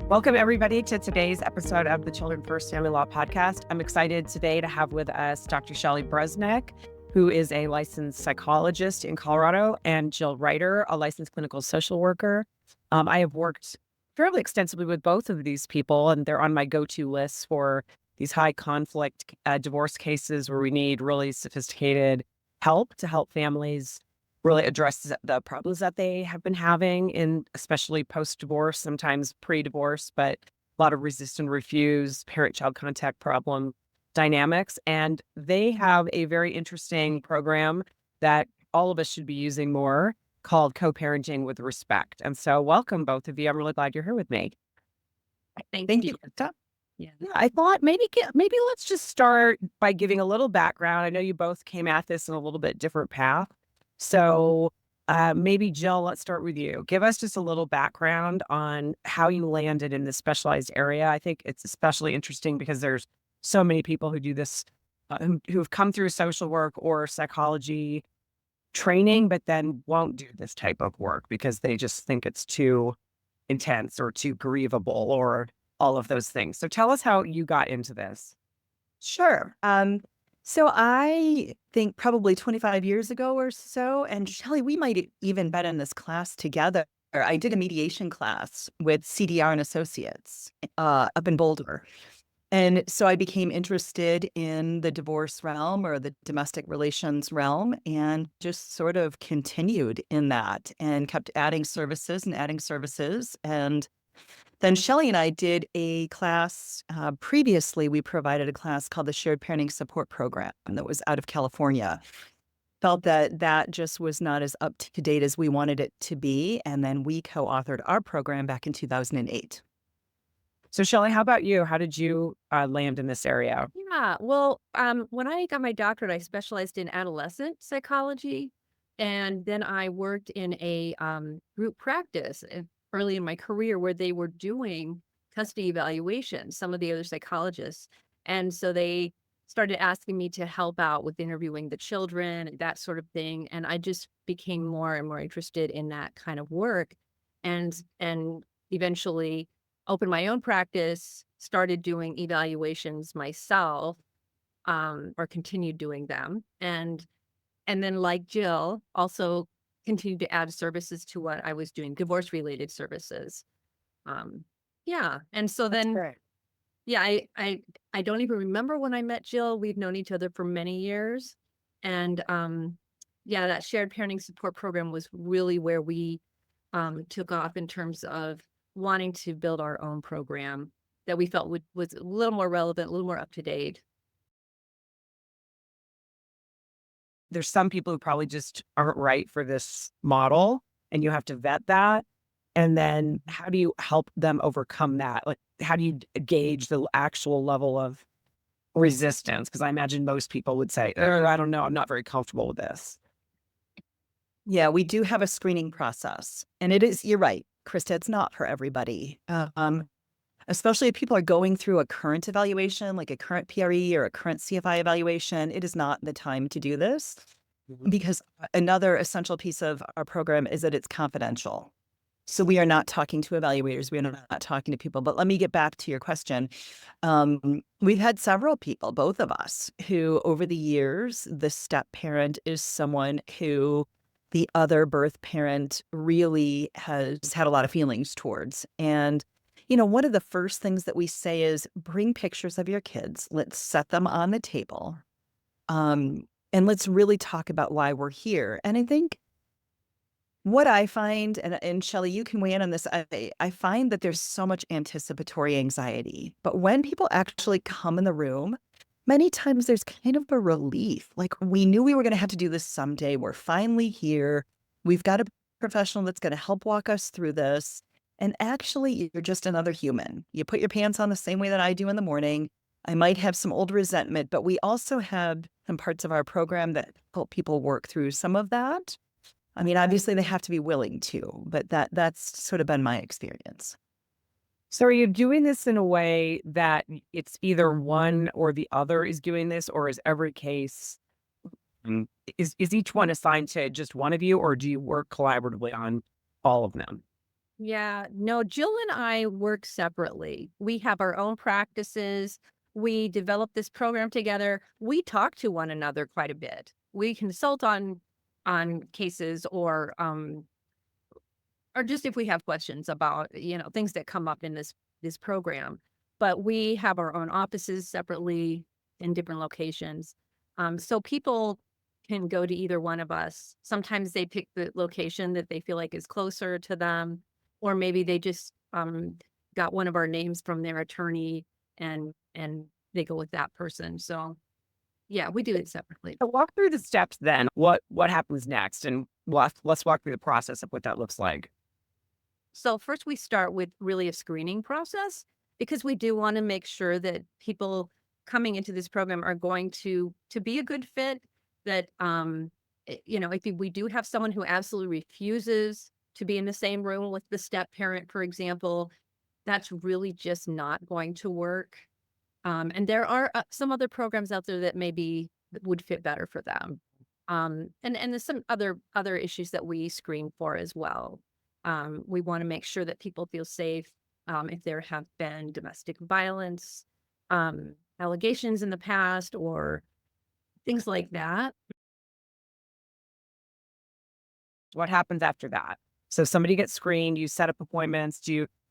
Welcome, everybody, to today's episode of the Children First Family Law Podcast. I'm excited today to have with us Dr. Shelley Bresnick, who is a licensed psychologist in Colorado, and Jill Reiter, a licensed clinical social worker. I have worked fairly extensively with both of these people, and they're on my go-to list for these high conflict divorce cases where we need really sophisticated help to help families really address the problems that they have been having, in especially post-divorce, sometimes pre-divorce, but a lot of resist and refuse, parent-child contact problem dynamics. And they have a very interesting program that all of us should be using more, called Co-Parenting with Respect. And so welcome, both of you. I'm really glad you're here with me. Thank you, Krista. Yeah, I thought maybe let's just start by giving a little background. I know you both came at this in a little bit different path. So maybe Jill, let's start with you. Give us just a little background on how you landed in this specialized area. I think it's especially interesting because there's so many people who do this, who've come through social work or psychology training, but then won't do this type of work because they just think it's too intense or too grievable or all of those things. So tell us how you got into this. Sure. So I think probably 25 years ago or so, and Shelley, we might have even been in this class together. I did a mediation class with CDR and Associates up in Boulder. And so I became interested in the divorce realm or the domestic relations realm and just sort of continued in that and kept adding services and adding services. And then Shelley and I did a class. Previously, we provided a class called the Shared Parenting Support Program that was out of California. Felt that that just was not as up to date as we wanted it to be. And then we co-authored our program back in 2008. So Shelley, how about you? How did you land in this area? Yeah, well, when I got my doctorate, I specialized in adolescent psychology, and then I worked in a group practice early in my career where they were doing custody evaluations, some of the other psychologists. And so they started asking me to help out with interviewing the children, that sort of thing. And I just became more and more interested in that kind of work, and eventually opened my own practice, started doing evaluations myself, or continued doing them. And then, like Jill, also continued to add services to what I was doing, divorce related services. Yeah. And so That's then, great. yeah, I don't even remember when I met Jill. We've known each other for many years. And yeah, that shared parenting support program was really where we took off in terms of wanting to build our own program that we felt was a little more relevant, a little more up to date. There's some people who probably just aren't right for this model, and you have to vet that. And then how do you help them overcome that? Like, how do you gauge the actual level of resistance? Because I imagine most people would say, I don't know, I'm not very comfortable with this. Yeah, we do have a screening process. And it is, you're right, Krista, it's not for everybody. Especially if people are going through a current evaluation, like a current PRE or a current CFI evaluation, it is not the time to do this. Because another essential piece of our program is that it's confidential. So we are not talking to evaluators. We are not talking to people. But let me get back to your question. We've had several people, both of us, who over the years, the step parent is someone who the other birth parent really has had a lot of feelings towards. And one of the first things that we say is bring pictures of your kids. Let's set them on the table. And let's really talk about why we're here. And I think what I find, and Shelley, you can weigh in on this, I find that there's so much anticipatory anxiety. But when people actually come in the room, many times there's kind of a relief. Like, we knew we were going to have to do this someday. We're finally here. We've got a professional that's going to help walk us through this. And actually, you're just another human. You put your pants on the same way that I do in the morning. I might have some old resentment, but we also have some parts of our program that help people work through some of that. I mean, obviously, they have to be willing to, but that's sort of been my experience. So are you doing this in a way that it's either one or the other is doing this, or is every case, is each one assigned to just one of you, or do you work collaboratively on all of them? Yeah, no, Jill and I work separately. We have our own practices. We develop this program together. We talk to one another quite a bit. We consult on cases or just if we have questions about, things that come up in this program. But we have our own offices separately in different locations. So people can go to either one of us. Sometimes they pick the location that they feel like is closer to them, or maybe they just got one of our names from their attorney and they go with that person. So yeah, we do it separately. So walk through the steps then. What happens next? And let's walk through the process of what that looks like. So first we start with really a screening process because we do want to make sure that people coming into this program are going to be a good fit, that if we do have someone who absolutely refuses to be in the same room with the step parent, for example, that's really just not going to work. And there are some other programs out there that maybe would fit better for them. And there's some other issues that we screen for as well. We want to make sure that people feel safe if there have been domestic violence allegations in the past or things like that. What happens after that? So somebody gets screened, you set up appointments.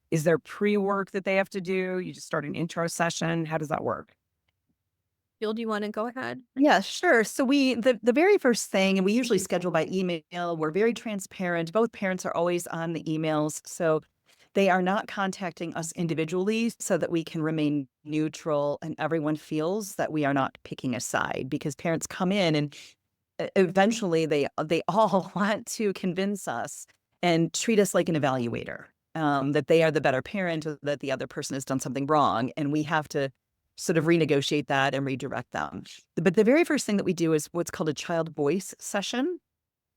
Is there pre-work that they have to do? You just start an intro session. How does that work? Jill, do you want to go ahead? Yeah, sure. So the very first thing, and we usually schedule by email. We're very transparent. Both parents are always on the emails, so they are not contacting us individually, so that we can remain neutral and everyone feels that we are not picking a side, because parents come in and eventually they all want to convince us and treat us like an evaluator, that they are the better parent, or that the other person has done something wrong, and we have to sort of renegotiate that and redirect them. But the very first thing that we do is what's called a child voice session,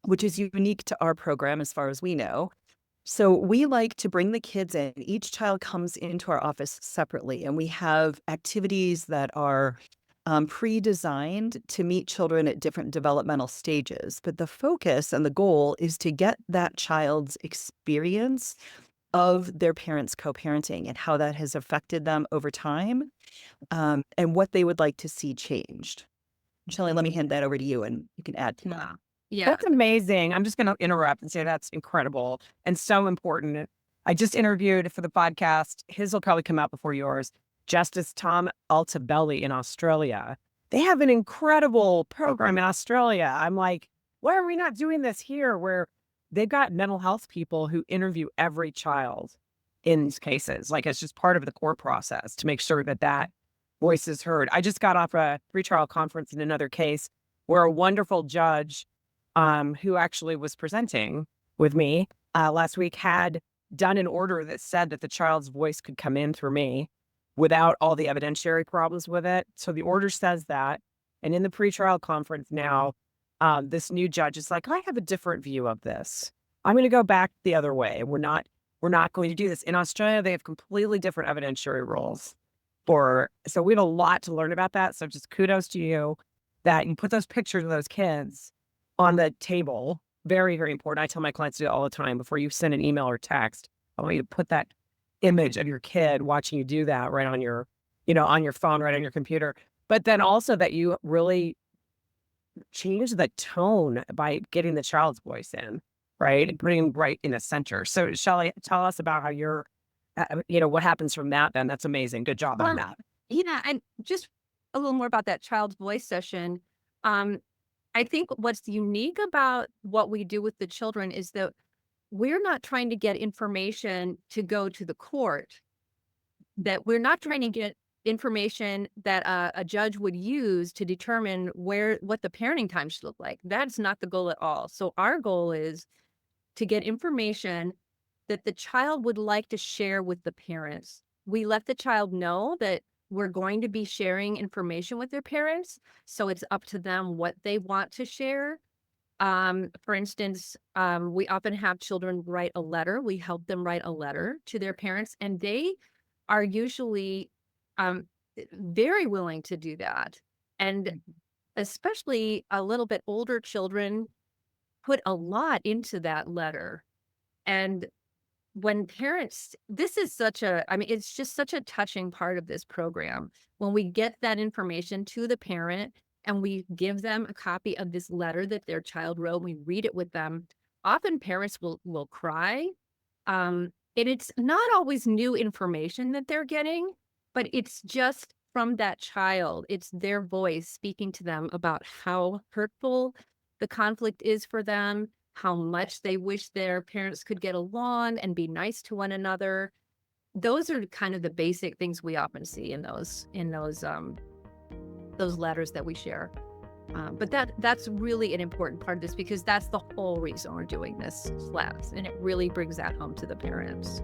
which is unique to our program as far as we know. So we like to bring the kids in. Each child comes into our office separately, and we have activities that are pre-designed to meet children at different developmental stages. But the focus and the goal is to get that child's experience of their parents' co-parenting and how that has affected them over time, and what they would like to see changed. Shelley, let me hand that over to you and you can add to that. Yeah. Yeah. That's amazing. I'm just going to interrupt and say that's incredible and so important. I just interviewed for the podcast. His will probably come out before yours. Justice Tom Altabelli in Australia. They have an incredible program in Australia. I'm like, why are we not doing this here, where they've got mental health people who interview every child in these cases? Like, it's just part of the core process to make sure that that voice is heard. I just got off a pretrial conference in another case where a wonderful judge who actually was presenting with me last week had done an order that said that the child's voice could come in through me without all the evidentiary problems with it. So the order says that. And in the pretrial conference now, this new judge is like, I have a different view of this. I'm going to go back the other way. We're not going to do this. In Australia, they have completely different evidentiary rules. So we have a lot to learn about that. So just kudos to you that you put those pictures of those kids on the table. Very, very important. I tell my clients to do it all the time. Before you send an email or text, I want you to put that image of your kid watching you do that right on your, on your phone, right on your computer. But then also that you really change the tone by getting the child's voice in, right? And putting them right in the center. So Shelley, tell us about how you're, what happens from that then. That's amazing. Good job on that. Yeah, and just a little more about that child's voice session. I think what's unique about what we do with the children is that we're not trying to get information to go to the court, that we're not trying to get information that a judge would use to determine what the parenting time should look like. That's not the goal at all. So our goal is to get information that the child would like to share with the parents. We let the child know that we're going to be sharing information with their parents, so it's up to them what they want to share. For instance, we often have children write a letter. We help them write a letter to their parents, and they are usually very willing to do that. And especially a little bit older children put a lot into that letter. And when parents, this is such a, I mean, it's just such a touching part of this program. When we get that information to the parent and we give them a copy of this letter that their child wrote, we read it with them, often parents will cry. And it's not always new information that they're getting, but it's just from that child. It's their voice speaking to them about how hurtful the conflict is for them, how much they wish their parents could get along and be nice to one another. Those are kind of the basic things we often see in those letters that we share. But that's really an important part of this, because that's the whole reason we're doing this class, and it really brings that home to the parents.